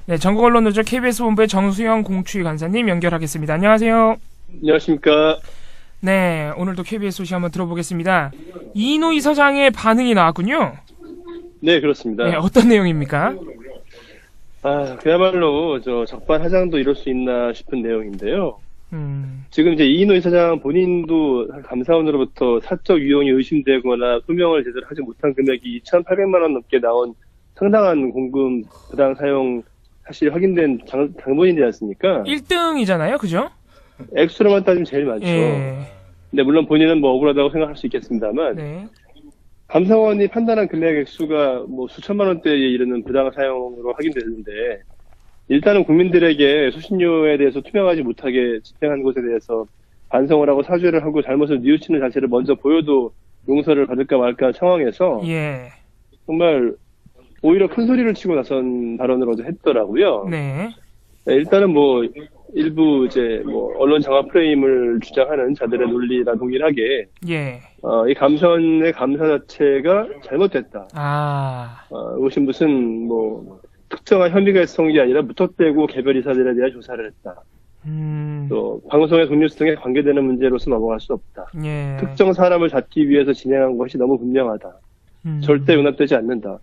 네, 전국언론노조 KBS 본부의 정수영 공추위 간사님 연결하겠습니다. 안녕하세요. 안녕하십니까. 네, 오늘도 KBS 소식 한번 들어보겠습니다. 이인호 이사장의 반응이 나왔군요. 네, 그렇습니다. 네, 어떤 내용입니까? 그야말로 적반하장도 이룰 수 있나 싶은 내용인데요. 지금 이제 이인호 이사장 본인도 감사원으로부터 사적 유용이 의심되거나 소명을 제대로 하지 못한 금액이 2,800만 원 넘게 나온 상당한 공금 부당 사용 사실 확인된 장본인이지 않습니까? 1등이잖아요, 그죠? 액수로만 따지면 제일 많죠. 예. 근데 물론 본인은 뭐 억울하다고 생각할 수 있겠습니다만, 네. 감사원이 판단한 금액 액수가 뭐 수천만 원대에 이르는 부당 사용으로 확인됐는데, 일단은 국민들에게 수신료에 대해서 투명하지 못하게 집행한 것에 대해서 반성을 하고 사죄를 하고 잘못을 뉘우치는 자체를 먼저 보여도 용서를 받을까 말까 상황에서 예. 정말 오히려 큰 소리를 치고 나선 발언을 어제 했더라고요. 네. 일단은 뭐 일부 언론 장화 프레임을 주장하는 자들의 논리랑 동일하게 예. 이 감사원의 감사 자체가 잘못됐다. 이것이 무슨 특정한 혐의가 있었던 게 아니라 무턱대고 개별 이사들에 대한 조사를 했다. 또 방송의 독립성 등에 관계되는 문제로서 넘어갈 수 없다. 예. 특정 사람을 잡기 위해서 진행한 것이 너무 분명하다. 절대 용납되지 않는다.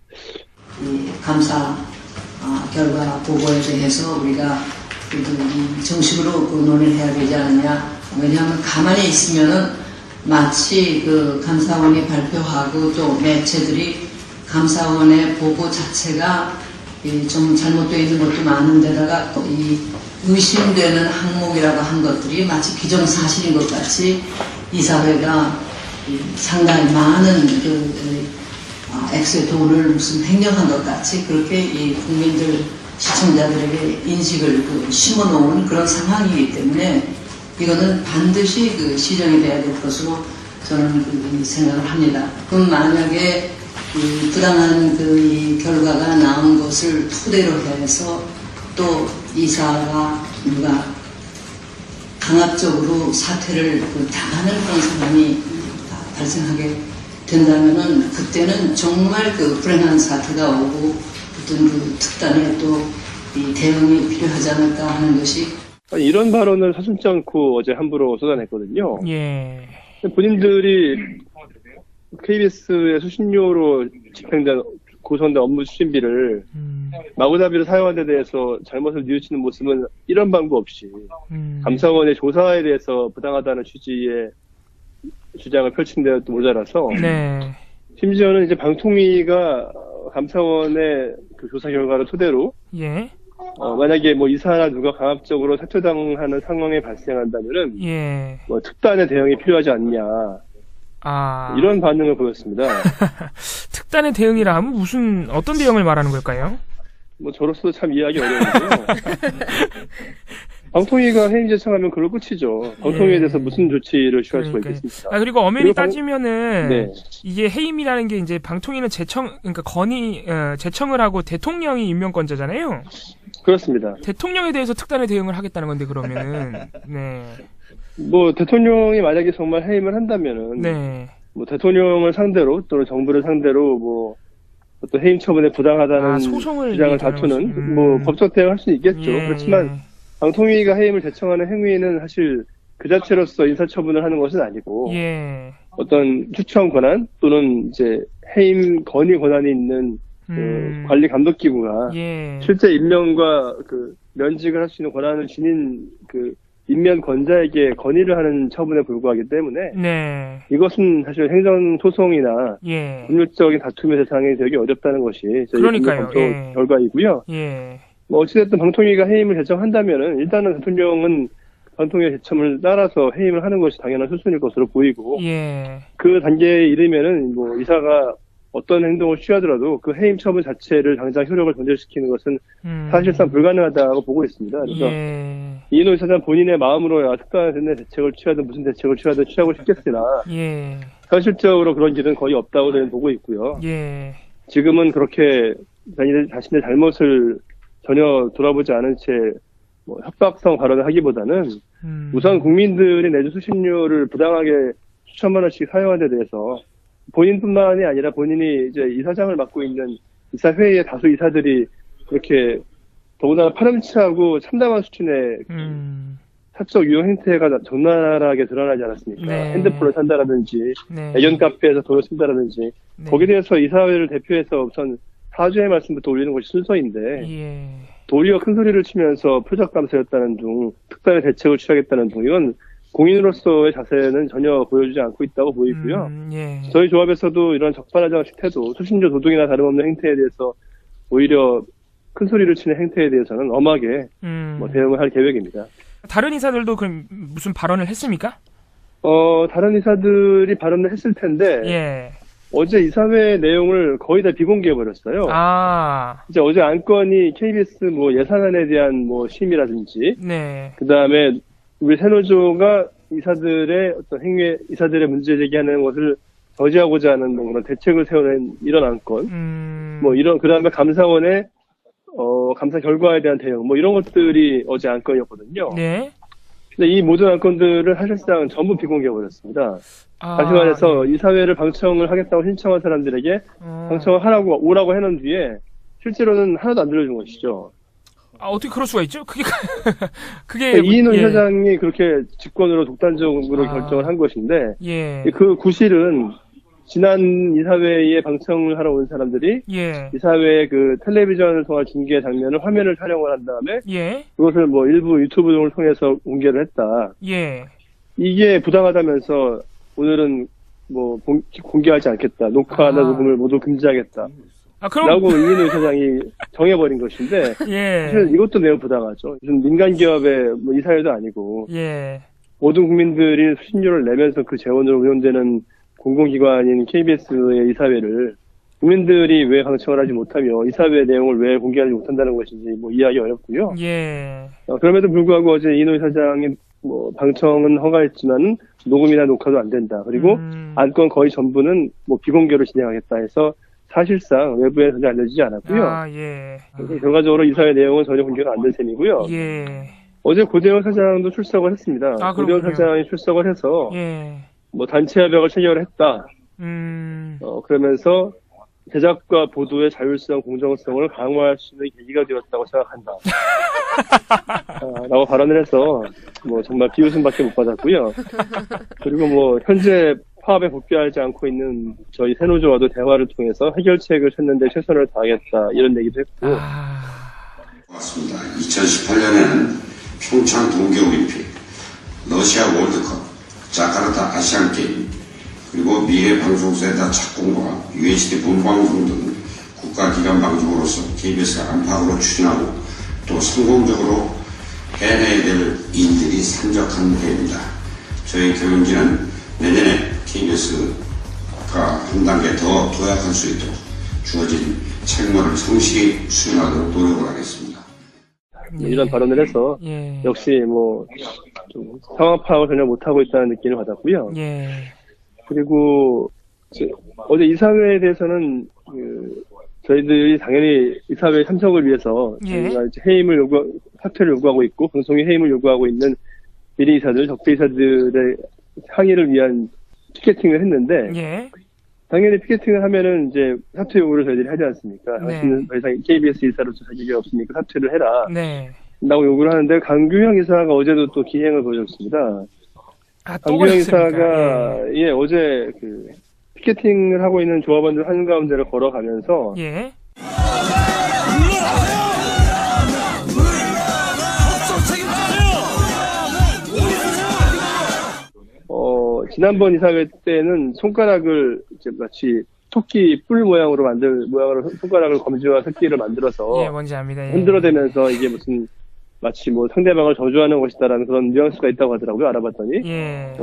이 감사 결과 보고에 대해서 우리가 정식으로 논의를 해야 되지 않느냐. 왜냐하면 가만히 있으면은 마치 감사원이 발표하고 또 매체들이 감사원의 보고 자체가 좀 잘못되어 있는 것도 많은데다가 또 의심되는 항목이라고 한 것들이 마치 기정사실인 것 같이 이사회가 상당히 많은 액수의 돈을 무슨 횡령한 것 같이 그렇게 국민들 시청자들에게 인식을 심어놓은 그런 상황이기 때문에 이거는 반드시 시정이 돼야 될 것으로 저는 생각을 합니다. 그럼 만약에 부당한 이 결과가 나온 것을 토대로 해서 또 이사가 누가 강압적으로 사퇴를 당하는 그런 상황이 발생하게 된다면은 그때는 정말 불행한 사태가 오고 어떤 특단의 또 이 대응이 필요하지 않을까 하는 것이 이런 발언을 서슴지 않고 어제 함부로 쏟아냈거든요. 예. 본인들이 KBS의 수신료로 집행된 고소한된 업무 추진비를 마구잡이로 사용한 데 대해서 잘못을 뉘우치는 모습은 이런 방법 없이 감사원의 조사에 대해서 부당하다는 취지의 주장을 펼친 데도 모자라서 네. 심지어는 이제 방통위가 감사원의 조사 결과를 토대로 예. 만약에 이사나 누가 강압적으로 사퇴당하는 상황이 발생한다면은 예. 특단의 대응이 필요하지 않냐 이런 반응을 보였습니다. 특단의 대응이라 하면 어떤 대응을 말하는 걸까요? 저로서도 참 이해하기 어려운데요. 방통위가 해임 제청하면 그걸 끝이죠. 방통위에 대해서 무슨 조치를 취할 수가 있겠습니까? 그리고 엄연히 따지면은 네. 이게 해임이라는 게 이제 방통위는 제청을 하고 대통령이 임명권자잖아요. 그렇습니다. 대통령에 대해서 특단의 대응을 하겠다는 건데 그러면은 네. 대통령이 만약에 정말 해임을 한다면은 네. 대통령을 상대로 또는 정부를 상대로 어떤 해임 처분에 부당하다는 주장을 다투는 법적 대응을 할 수 있겠죠. 예. 그렇지만 방통위가 해임을 제청하는 행위는 사실 그 자체로서 인사처분을 하는 것은 아니고 예. 어떤 추천 권한 또는 이제 해임 건의 권한이 있는 관리 감독 기구가 예. 실제 임명과 면직을 할 수 있는 권한을 지닌 임면 권자에게 건의를 하는 처분에 불과하기 때문에 네. 이것은 사실 행정 소송이나 예. 법률적인 다툼의 대상이 되기 어렵다는 것이 저희 그러니까요. 검토 예. 결과이고요. 예. 어찌됐든 방통위가 해임을 제청한다면은 일단은 대통령은 방통위의 제청을 따라서 해임을 하는 것이 당연한 수순일 것으로 보이고 예. 그 단계에 이르면은 이사가 어떤 행동을 취하더라도 그 해임 처분 자체를 당장 효력을 변절시키는 것은 사실상 불가능하다고 보고 있습니다. 그래서 이인호 이사장 본인의 마음으로야 특단의 대책을 취하든 무슨 대책을 취하든 취하고 싶겠으나 현실적으로 그런 길은 거의 없다고 저는 보고 있고요. 지금은 그렇게 자신의 잘못을 전혀 돌아보지 않은 채 협박성 발언을 하기보다는 우선 국민들이 내준 수신료를 부당하게 수천만 원씩 사용한 데 대해서 본인뿐만이 아니라 본인이 이제 이사장을 맡고 있는 이사회의 다수 이사들이 그렇게 더군다나 파렴치하고 참담한 수준의 사적 유형 행태가 적나라하게 드러나지 않았습니까? 네. 핸드폰을 산다라든지, 네. 애견 카페에서 돈을 쓴다라든지, 네. 거기에 대해서 이사회를 대표해서 우선 사죄의 말씀부터 올리는 것이 순서인데, 예. 도리어 큰 소리를 치면서 표적 감사였다는 등, 특단의 대책을 취하겠다는 등, 이건 공인으로서의 자세는 전혀 보여주지 않고 있다고 보이고요. 예. 저희 조합에서도 이런 적반하장식 태도, 수신조 도둑이나 다름없는 행태에 대해서 오히려 큰 소리를 치는 행태에 대해서는 엄하게 대응을 할 계획입니다. 다른 이사들도 그럼 무슨 발언을 했습니까? 다른 이사들이 발언을 했을 텐데, 예. 어제 이사회 내용을 거의 다 비공개해버렸어요. 아. 이제 어제 안건이 KBS 예산안에 대한 심의라든지, 네. 그 다음에 우리 새노조가 이사들의 어떤 행위, 이사들의 문제 제기하는 것을 저지하고자 하는 그런 대책을 세우는 이런 안건, 그 다음에 감사원의 감사 결과에 대한 대응, 이런 것들이 어제 안건이었거든요. 네. 근데 이 모든 안건들을 사실상 전부 비공개해버렸습니다. 다시 말해서 이사회를 방청을 하겠다고 신청한 사람들에게 방청을 오라고 해놓은 뒤에 실제로는 하나도 안 들려준 것이죠. 어떻게 그럴 수가 있죠? 그게 그러니까 이인호 이사장이 그렇게 직권으로 독단적으로 결정을 한 것인데, 예. 그 구실은 지난 이사회에 방청을 하러 온 사람들이 예. 이사회의 그 텔레비전을 통한 중계 장면을 화면을 촬영을 한 다음에 예. 그것을 일부 유튜브 등을 통해서 공개를 했다. 예. 이게 부당하다면서 오늘은 공개하지 않겠다. 녹화나 녹음을 모두 금지하겠다. 그럼 라고 이인호 이사장이 정해버린 것인데, 예. 사실 이것도 매우 부당하죠. 무슨 민간 기업의 이사회도 아니고, 예. 모든 국민들이 수신료를 내면서 그 재원으로 운영되는 공공기관인 KBS의 이사회를 국민들이 왜 방청을 하지 못하며 이사회 내용을 왜 공개하지 못한다는 것인지 이해하기 어렵고요. 예. 그럼에도 불구하고 어제 이인호 이사장이 방청은 허가했지만 녹음이나 녹화도 안 된다. 그리고 안건 거의 전부는 비공개로 진행하겠다 해서 사실상 외부에 전혀 알려지지 않았고요. 예. 결과적으로 이사회 내용은 전혀 공개가 안 된 셈이고요. 예. 어제 고대원 사장도 출석을 했습니다. 고대원 사장이 출석을 해서 예. 단체 협약을 체결했다. 그러면서 제작과 보도의 자율성, 공정성을 강화할 수 있는 계기가 되었다고 생각한다. 라고 발언을 해서 정말 비웃음밖에 못 받았고요. 그리고 현재 파업에 복귀하지 않고 있는 저희 새노조와도 대화를 통해서 해결책을 찾는 데 최선을 다하겠다 이런 얘기도 했고. 맞습니다. 2018년에는 평창 동계올림픽, 러시아 월드컵, 자카르타 아시안게임, 그리고 미래 방송센터 착공과 UHD 본방송 등 국가기관 방송으로서 KBS가 안팎으로 추진하고 또 성공적으로 해내야 될 일들이 산적한 해입니다. 저희 경영진은 내년에 KBS가 한 단계 더 도약할 수 있도록 주어진 책무를 성실히 수행하도록 노력을 하겠습니다. 이런 발언을 해서 역시 좀 상황 파악을 전혀 못하고 있다는 느낌을 받았고요. 예. 그리고 어제 이사회에 대해서는 저희들이 당연히 이사회 참석을 위해서 저희가 이제 사퇴를 요구하고 있고 방송의 해임을 요구하고 있는 비리 이사들, 적대 이사들의 항의를 위한 피켓팅을 했는데 당연히 피켓팅을 하면은 이제 사퇴 요구를 저희들이 하지 않습니까? 당신은 더 이상 KBS 이사로서 자격이 없으니까 사퇴를 해라. 라고 요구를 하는데 강규형 이사가 어제도 또 기행을 보여줬습니다. 강규형 이사가 어제 피켓팅을 하고 있는 조합원들 한가운데를 걸어가면서 지난번 이사회 때는 손가락을 이제 마치 토끼 뿔 모양으로 손가락을 검지와 새끼를 만들어서 뭔지 압니다. 흔들어대면서 이게 마치 상대방을 저주하는 것이다라는 그런 뉘앙스가 있다고 하더라고요. 알아봤더니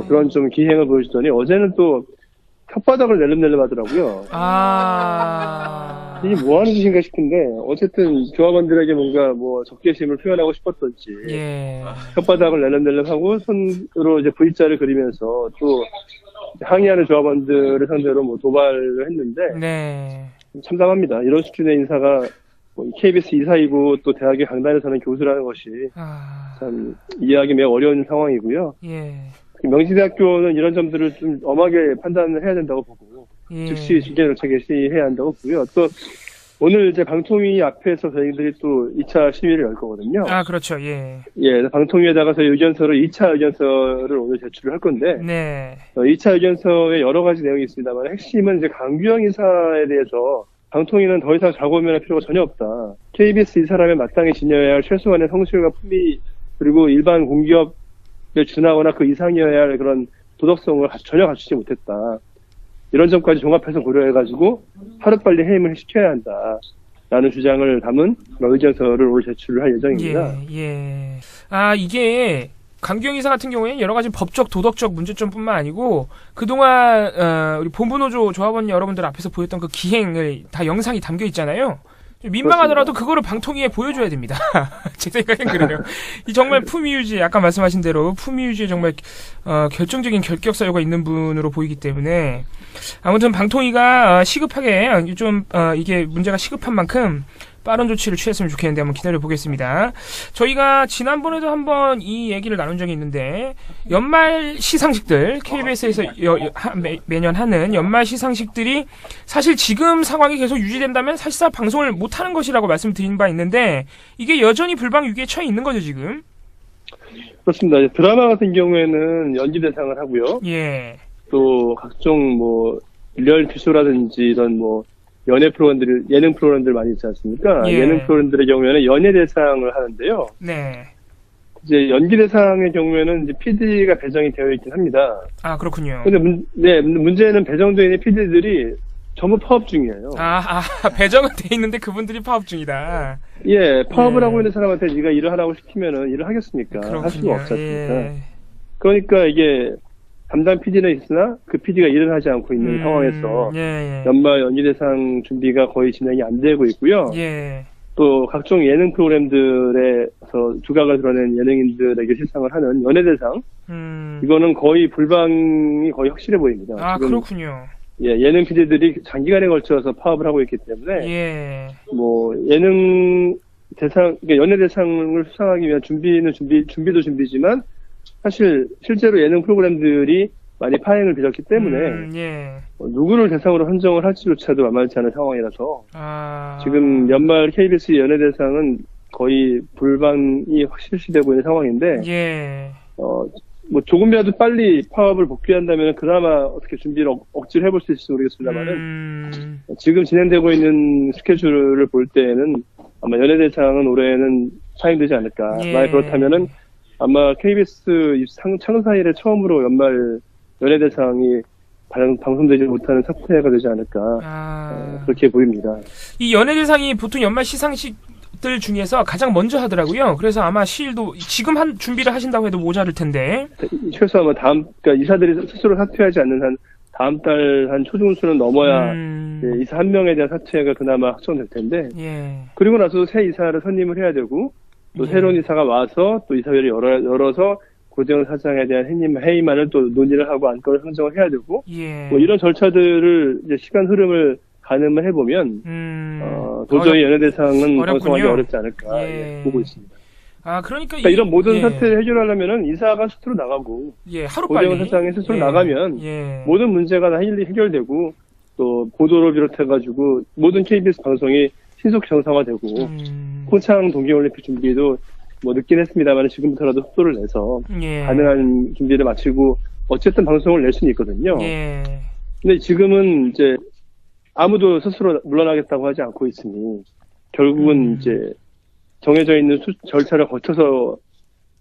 그런 좀 기행을 보여주더니 어제는 또 혓바닥을 낼름낼름 하더라고요. 이게 뭐 하는 짓인가 싶은데 어쨌든 조합원들에게 뭔가 적개심을 표현하고 싶었던지 혓바닥을 낼름낼름 하고 손으로 이제 V자를 그리면서 또 항의하는 조합원들을 상대로 도발을 했는데 참담합니다. 이런 수준의 인사가 KBS 이사이고 또 대학의 강단에서는 교수라는 것이 참 이해하기 매우 어려운 상황이고요. 명지대학교는 이런 점들을 좀 엄하게 판단을 해야 된다고 보고 즉시 징계 절차에 시해야 한다고 보고요. 또 오늘 이제 방통위 앞에서 저희들이 또 2차 시위를 열 거거든요. 아, 그렇죠. 예. 예, 방통위에다가 저희 의견서를 2차 의견서를 오늘 제출을 할 건데, 네. 2차 의견서에 여러 가지 내용이 있습니다만, 핵심은 이제 강규영 이사에 대해서 방통위는 더 이상 좌고면할 필요가 전혀 없다. KBS 이사라면 마땅히 지녀야 할 최소한의 성실과 품위, 그리고 일반 공기업에 준하거나 그 이상이어야 할 그런 도덕성을 전혀 갖추지 못했다. 이런 점까지 종합해서 고려해가지고 하루빨리 해임을 시켜야 한다라는 주장을 담은 의견서를 오늘 제출을 할 예정입니다. 예. 아, 이게 강규영 이사 같은 경우에는 여러 가지 법적, 도덕적 문제점뿐만 아니고 그동안 우리 본부노조 조합원 여러분들 앞에서 보였던 그 기행을 다 영상이 담겨 있잖아요. 좀 민망하더라도 그거를 방통위에 보여줘야 됩니다. 제 생각엔 그래요. 이 정말 품위 유지, 아까 말씀하신 대로 품위 유지에 정말 결정적인 결격 사유가 있는 분으로 보이기 때문에 아무튼 방통위가 시급하게 좀 이게 문제가 시급한 만큼 빠른 조치를 취했으면 좋겠는데 한번 기다려 보겠습니다. 저희가 지난번에도 한번 이 얘기를 나눈 적이 있는데 연말 시상식들 KBS에서 매년 하는 연말 시상식들이 사실 지금 상황이 계속 유지된다면 사실상 방송을 못하는 것이라고 말씀드린 바 있는데 이게 여전히 불방 위기에 처해 있는 거죠 지금? 그렇습니다. 드라마 같은 경우에는 연기 대상을 하고요. 예. 또 각종 뭐 리얼리티 쇼라든지 이런 뭐 연예 프로그램들, 예능 프로그램들 많이 있지 않습니까? 예. 예능 프로그램들의 경우에는 연예 대상을 하는데요. 네. 이제 연기 대상의 경우에는 이제 PD가 배정이 되어 있긴 합니다. 아, 그렇군요. 근데 문제는 배정되어 있는 PD들이 전부 파업 중이에요. 배정은 돼 있는데 그분들이 파업 중이다. 예, 파업을 하고 있는 사람한테 네가 일을 하라고 시키면은 일을 하겠습니까? 그렇군요. 할 수가 없지 않습니까? 예. 그러니까 이게 담당 PD는 있으나 그 PD가 일을 하지 않고 있는 상황에서 연말 연기대상 준비가 거의 진행이 안 되고 있고요. 예. 또 각종 예능 프로그램들에서 두각을 드러낸 예능인들에게 시상을 하는 연예대상 이거는 거의 불방이 거의 확실해 보입니다. 아, 그렇군요. 예, 예능 PD들이 장기간에 걸쳐서 파업을 하고 있기 때문에 예. 뭐 예능 대상, 그러니까 연예대상을 수상하기 위한 준비도 준비지만 사실 실제로 예능 프로그램들이 많이 파행을 빚었기 때문에 누구를 대상으로 선정을 할지조차도 만만치 않은 상황이라서 지금 연말 KBS 연예대상은 거의 불방이 확실시되고 있는 상황인데 뭐 조금이라도 빨리 파업을 복귀한다면 그나마 어떻게 준비를 억지로 해볼 수 있을지 모르겠습니다만은 지금 진행되고 있는 스케줄을 볼 때에는 아마 연예대상은 올해는 파행되지 않을까. 만약 그렇다면은 아마 KBS 창사 이래 처음으로 연말 연예대상이 방송되지 못하는 사태가 되지 않을까. 그렇게 보입니다. 이 연예대상이 보통 연말 시상식들 중에서 가장 먼저 하더라고요. 그래서 아마 시일도 지금 준비를 하신다고 해도 모자랄 텐데. 최소 아마 그러니까 이사들이 스스로 사퇴하지 않는 한 다음 달 한 초중순은 넘어야 이사 한 명에 대한 사퇴가 그나마 확정될 텐데. 그리고 나서 새 이사를 선임을 해야 되고 또 새로운 이사가 와서 또 이사회를 열어서 고재영 사장에 대한 해임안을 또 논의를 하고 안건을 상정을 해야 되고 뭐 이런 절차들을 이제 시간 흐름을 가늠을 해보면 도저히 연예대상은 방송하기 어렵지 않을까 보고 있습니다. 그러니까 이런 모든 사태를 해결하려면은 이사가 스스로 나가고 고재영 사장이 스스로 나가면 모든 문제가 다 해결되고 또 보도를 비롯해가지고 모든 KBS 방송이 신속 정상화되고 평창 동계올림픽 준비도 뭐 늦긴 했습니다만 지금부터라도 속도를 내서 가능한 준비를 마치고 어쨌든 방송을 낼 수는 있거든요. 근데 지금은 이제 아무도 스스로 물러나겠다고 하지 않고 있으니 결국은 이제 정해져 있는 절차를 거쳐서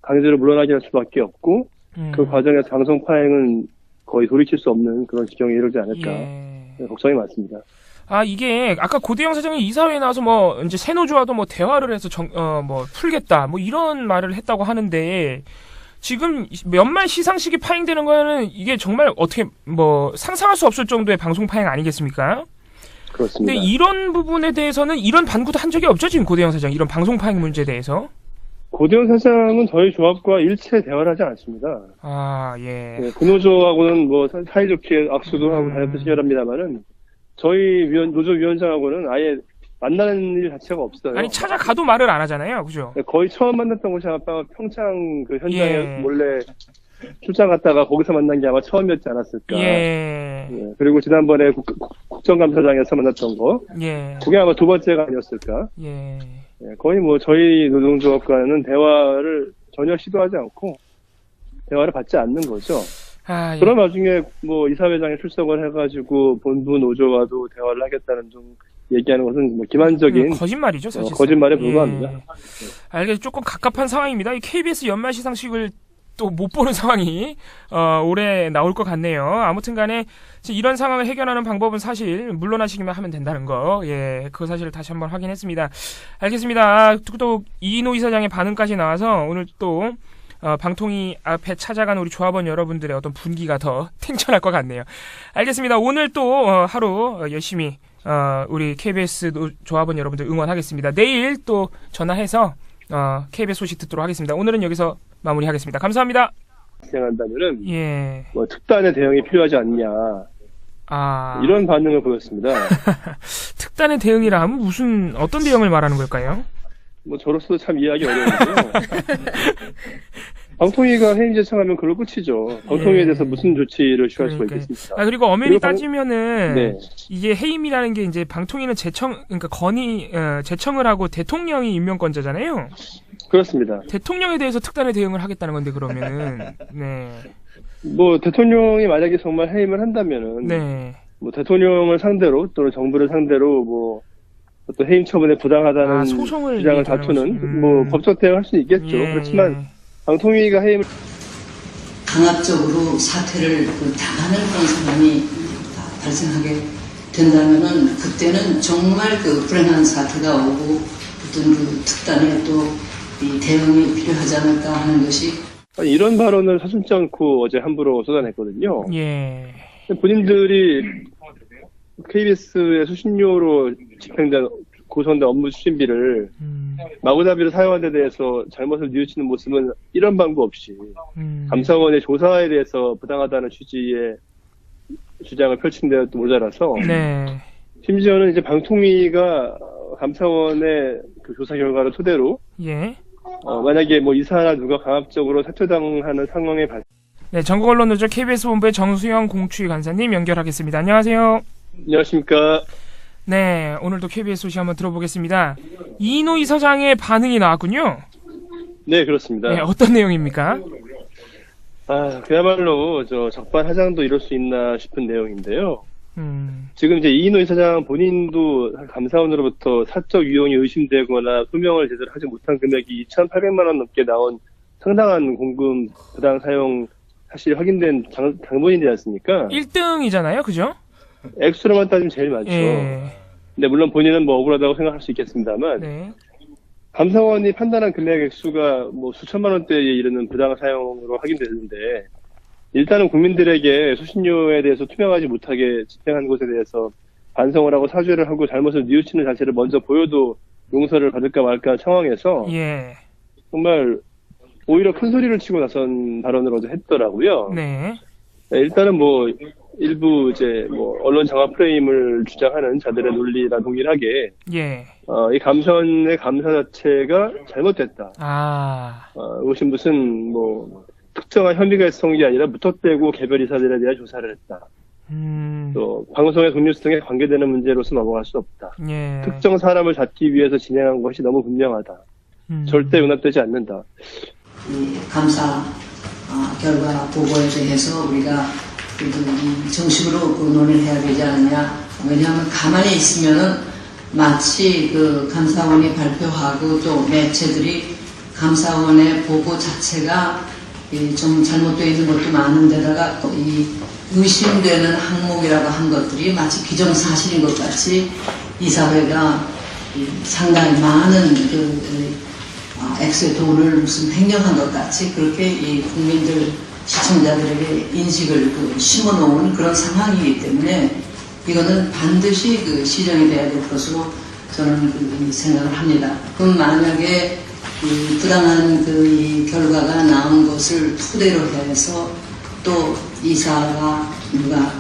강제로 물러나게 할 수밖에 없고 그 과정에서 방송 파행은 거의 돌이킬 수 없는 그런 지경에 이르지 않을까 걱정이 많습니다. 이게 아까 고대영 사장이 이사회에 나와서 뭐 이제 새노조와도 뭐 대화를 해서 뭐 풀겠다 뭐 이런 말을 했다고 하는데 지금 연말 시상식이 파행되는 거는 이게 정말 어떻게 뭐 상상할 수 없을 정도의 방송 파행 아니겠습니까? 그렇습니다. 근데 이런 부분에 대해서는 이런 반구도 한 적이 없죠 지금 고대영 사장 이런 방송 파행 문제에 대해서? 고대영 사장은 저희 조합과 일체 대화를 하지 않습니다. 근노조하고는 뭐 사이좋게 악수도 하고 다녔던 시절합니다만은. 저희 노조 위원장하고는 아예 만나는 일 자체가 없어요. 아니 찾아가도 말을 안 하잖아요, 그죠? 거의 처음 만났던 곳이 아마 평창 그 현장에 몰래 출장 갔다가 거기서 만난 게 아마 처음이었지 않았을까. 예. 예, 그리고 지난번에 국정감사장에서 만났던 거. 예. 그게 아마 두 번째가 아니었을까. 예. 예, 거의 뭐 저희 노동조합과는 대화를 전혀 시도하지 않고 대화를 받지 않는 거죠. 아, 예. 그런 와중에 뭐 이사회장이 출석을 해가지고 본부 노조와도 대화를 하겠다는 좀 얘기하는 것은 뭐 기만적인 거짓말이죠, 사실. 거짓말에 불과합니다. 예. 알겠 조금 갑갑한 상황입니다. 이 KBS 연말 시상식을 또 못 보는 상황이 올해 나올 것 같네요. 아무튼간에 이런 상황을 해결하는 방법은 사실 물러나시기만 하면 된다는 거, 예, 그 사실을 다시 한번 확인했습니다. 알겠습니다. 또 이인호 이사장의 반응까지 나와서 오늘 또 방통위 앞에 찾아간 우리 조합원 여러분들의 어떤 분기가 더 탱천할 것 같네요. 알겠습니다. 오늘 또 하루 열심히 우리 KBS 조합원 여러분들 응원하겠습니다. 내일 또 전화해서 KBS 소식 듣도록 하겠습니다. 오늘은 여기서 마무리하겠습니다. 감사합니다. 진행한다면은 예. 뭐 특단의 대응이 필요하지 않냐 이런 반응을 보였습니다. 특단의 대응이라 하면 어떤 대응을 말하는 걸까요? 뭐 저로서도 참 이해하기 어려운데요. 방통위가 해임 제청하면 그걸 끝이죠. 방통위에 대해서 무슨 조치를 취할 수가 있겠습니까? 그리고 엄연히 따지면은 네. 이게 해임이라는 게 이제 방통위는 그러니까 제청을 하고 대통령이 임명권자잖아요. 그렇습니다. 대통령에 대해서 특단의 대응을 하겠다는 건데 그러면은 네. 뭐 대통령이 만약에 정말 해임을 한다면은 네. 뭐 대통령을 상대로 또는 정부를 상대로 뭐 어떤 해임 처분에 부당하다는 주장을 다투는 뭐 법적 대응을 할 수 있겠죠. 예, 그렇지만 방통위가 해임을 강압적으로 사퇴를 당하는 그런 상황이 발생하게 된다면은 그때는 정말 불행한 사태가 오고 어떤 특단의 또 이 대응이 필요하지 않을까 하는 것이 이런 발언을 서슴지 않고 어제 함부로 쏟아냈거든요. 예. 본인들이 KBS의 수신료로 집행된 고소된 업무 추진비를 마구잡이로 사용한 데 대해서 잘못을 뉘우치는 모습은 이런 방법 없이 감사원의 조사에 대해서 부당하다는 취지의 주장을 펼친 데도 모자라서 네. 심지어는 이제 방통위가 감사원의 그 조사 결과를 토대로 예. 만약에 뭐 이사나 누가 강압적으로 사퇴당하는 상황에 네, 전국 언론 노조 KBS 본부의 정수영 공추위 간사님 연결하겠습니다. 안녕하세요. 안녕하십니까. 네, 오늘도 KBS 소식 한번 들어보겠습니다. 이인호 이사장의 반응이 나왔군요. 네, 그렇습니다. 네, 어떤 내용입니까? 그야말로 적반하장도 이럴 수 있나 싶은 내용인데요. 지금 이제 이인호 이사장 본인도 감사원으로부터 사적 유용이 의심되거나 소명을 제대로 하지 못한 금액이 2,800만 원 넘게 나온 상당한 공금 부당 사용 사실이 확인된 당본인이지 않습니까? 1등이잖아요, 그죠? 액수로만 따지면 제일 많죠. 예. 근데 물론 본인은 뭐 억울하다고 생각할 수 있겠습니다만, 네. 감사원이 판단한 금액 액수가 뭐 수천만 원대에 이르는 부당 사용으로 확인되는데, 일단은 국민들에게 수신료에 대해서 투명하지 못하게 집행한 것에 대해서 반성을 하고 사죄를 하고 잘못을 뉘우치는 자체를 먼저 보여도 용서를 받을까 말까 상황에서 예. 정말 오히려 큰 소리를 치고 나선 발언을 어제 했더라고요. 네. 일단은 뭐 일부 이제 뭐 언론 장화 프레임을 주장하는 자들의 논리랑 동일하게 예. 이 감사원의 감사 자체가 잘못됐다. 이것이 무슨 뭐 특정한 혐의가 있었던 게 아니라 무턱대고 개별 이사들에 대한 조사를 했다. 또 방송의 독립성 등에 관계되는 문제로서 넘어갈 수 없다. 예. 특정 사람을 잡기 위해서 진행한 것이 너무 분명하다. 절대 용납되지 않는다. 이 감사 결과 보고에 대해서 우리가 정식으로 논의를 해야 되지 않느냐. 왜냐하면 가만히 있으면은 마치 감사원이 발표하고 또 매체들이 감사원의 보고 자체가 좀 잘못되어 있는 것도 많은데다가 이 의심되는 항목이라고 한 것들이 마치 기정사실인 것 같이 이사회가 상당히 많은 액수의 돈을 무슨 횡령한 것 같이 그렇게 이 국민들 시청자들에게 인식을 심어놓은 그런 상황이기 때문에 이거는 반드시 시정이 돼야 될 것으로 저는 생각을 합니다. 그럼 만약에 부당한 이 결과가 나온 것을 토대로 해서 또 이사가 누가